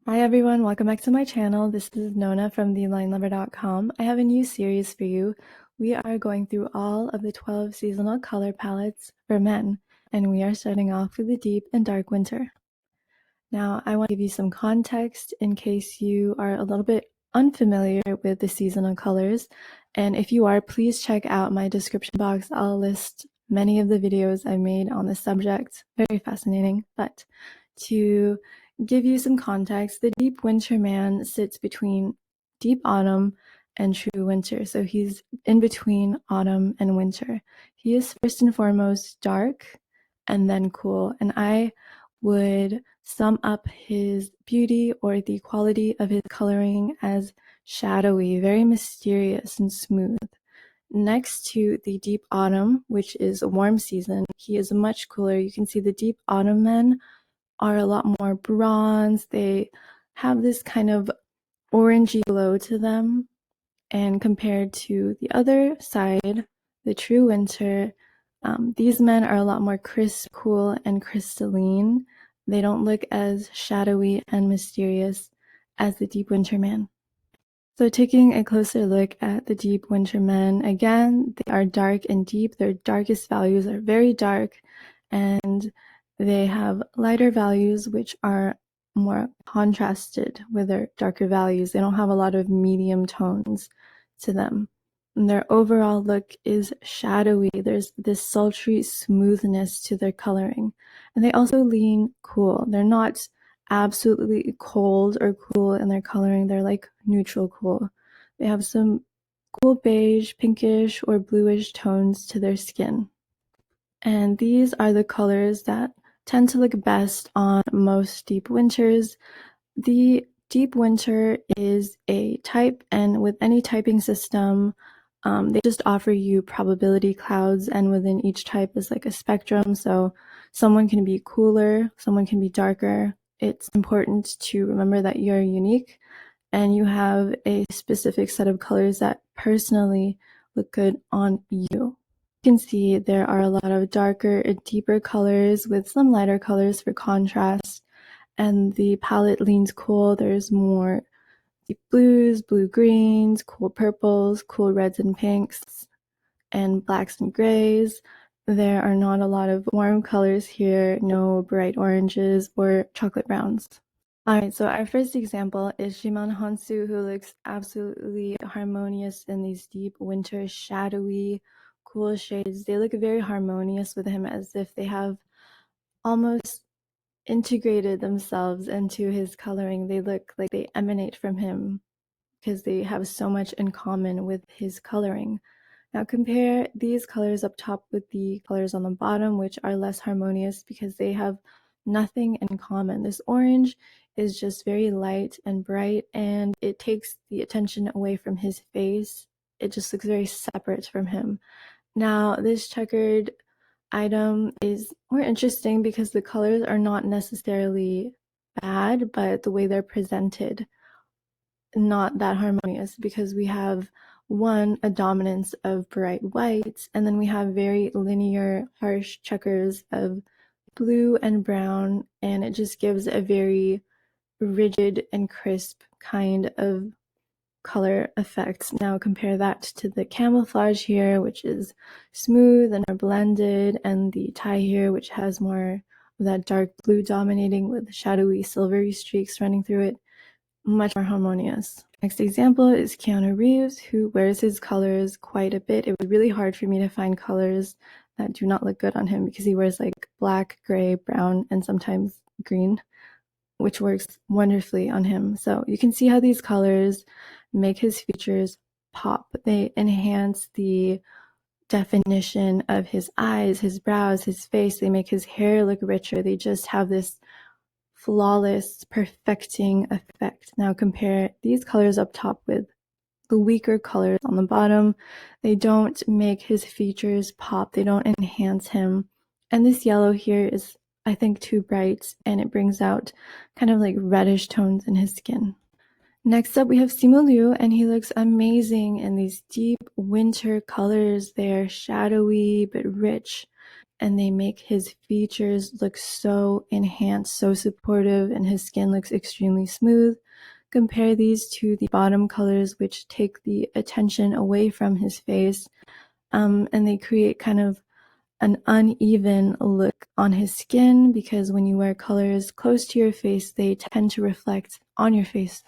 Hi everyone, welcome back to my channel. This is Nona from TheLineLover.com. I have a new series for you. We are going through all of the 12 seasonal color palettes for men, and we are starting off with the deep and dark winter. Now, I want to give you some context in case you are a little bit unfamiliar with the seasonal colors, and if you are, please check out my description box. I'll list many of the videos I made on this subject. Very fascinating, but to give you some context, the deep winter man sits between deep autumn and true winter. So he's in between autumn and winter. He is first and foremost dark and then cool. And I would sum up his beauty or the quality of his coloring as shadowy, very mysterious and smooth. Next to the deep autumn, which is a warm season, he is much cooler. You can see the deep autumn men are a lot more bronze. They have this kind of orangey glow to them. And compared to the other side, the true winter, these men are a lot more crisp, cool, and crystalline. They don't look as shadowy and mysterious as the deep winter man. So taking a closer look at the deep winter men, again, they are dark and deep. Their darkest values are very dark, and they have lighter values which are more contrasted with their darker values. They don't have a lot of medium tones to them. And their overall look is shadowy. There's this sultry smoothness to their coloring. And they also lean cool. They're not absolutely cold or cool in their coloring. They're like neutral cool. They have some cool beige, pinkish, or bluish tones to their skin. And these are the colors that tend to look best on most deep winters. The deep winter is a type, and with any typing system, they just offer you probability clouds, and within each type is like a spectrum. So someone can be cooler, someone can be darker. It's important to remember that you're unique and you have a specific set of colors that personally look good on you. You can see there are a lot of darker and deeper colors with some lighter colors for contrast, and the palette leans cool. There's more deep blues, blue greens, cool purples, cool reds and pinks, and blacks and grays. There are not a lot of warm colors here, no bright oranges or chocolate browns. Alright, so our first example is Djimon Hounsou, who looks absolutely harmonious in these deep winter, shadowy, cool shades. They look very harmonious with him, as if they have almost integrated themselves into his coloring. They look like they emanate from him because they have so much in common with his coloring. Now compare these colors up top with the colors on the bottom, which are less harmonious because they have nothing in common. This orange is just very light and bright, and it takes the attention away from his face. It just looks very separate from him. Now this checkered item is more interesting because the colors are not necessarily bad, but the way they're presented, not that harmonious, because we have a dominance of bright whites, and then we have very linear, harsh checkers of blue and brown, and it just gives a very rigid and crisp kind of color effect. Now compare that to the camouflage here, which is smooth and are blended, and the tie here, which has more of that dark blue dominating with shadowy silvery streaks running through it. Much more harmonious. Next example is Keanu Reeves, who wears his colors quite a bit. It was really hard for me to find colors that do not look good on him because he wears like black, gray, brown, and sometimes green, which works wonderfully on him. So you can see how these colors make his features pop. They enhance the definition of his eyes, his brows, his face. They make his hair look richer. They just have this flawless, perfecting effect. Now compare these colors up top with the weaker colors on the bottom. They don't make his features pop. They don't enhance him. And this yellow here is, I think, too bright, and it brings out kind of like reddish tones in his skin. Next up, we have Simu Liu, and he looks amazing in these deep winter colors. They're shadowy but rich, and they make his features look so enhanced, so supportive, and his skin looks extremely smooth. Compare these to the bottom colors, which take the attention away from his face, and they create kind of an uneven look on his skin, because when you wear colors close to your face, they tend to reflect on your face.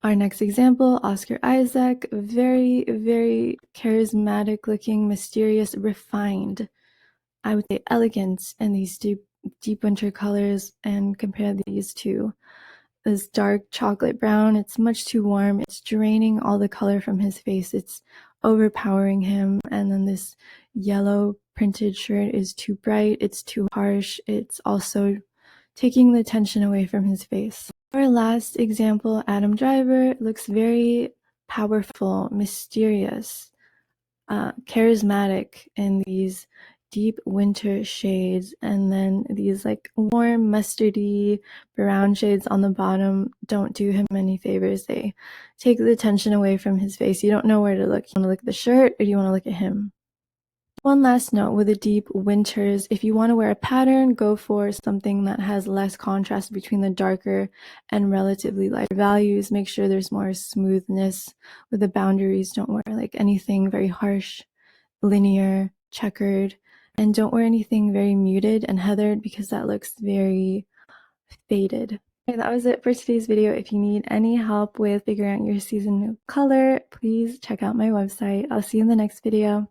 Our next example, Oscar Isaac, very, very charismatic looking, mysterious, refined. I would say elegant in these deep winter colors, and compare these to this dark chocolate brown. It's much too warm. It's draining all the color from his face. It's overpowering him. And then this yellow printed shirt is too bright. It's too harsh. It's also taking the attention away from his face. Our last example, Adam Driver, looks very powerful, mysterious, charismatic in these deep winter shades, and then these like warm mustardy brown shades on the bottom don't do him any favors. They take the attention away from his face. You don't know where to look. You want to look at the shirt, or do you want to look at him? One last note with the deep winters, if you want to wear a pattern, go for something that has less contrast between the darker and relatively lighter values. Make sure there's more smoothness with the boundaries. Don't wear like anything very harsh, linear, checkered, and don't wear anything very muted and heathered, because that looks very faded. Okay, that was it for today's video. If you need any help with figuring out your seasonal color, please check out my website. I'll see you in the next video.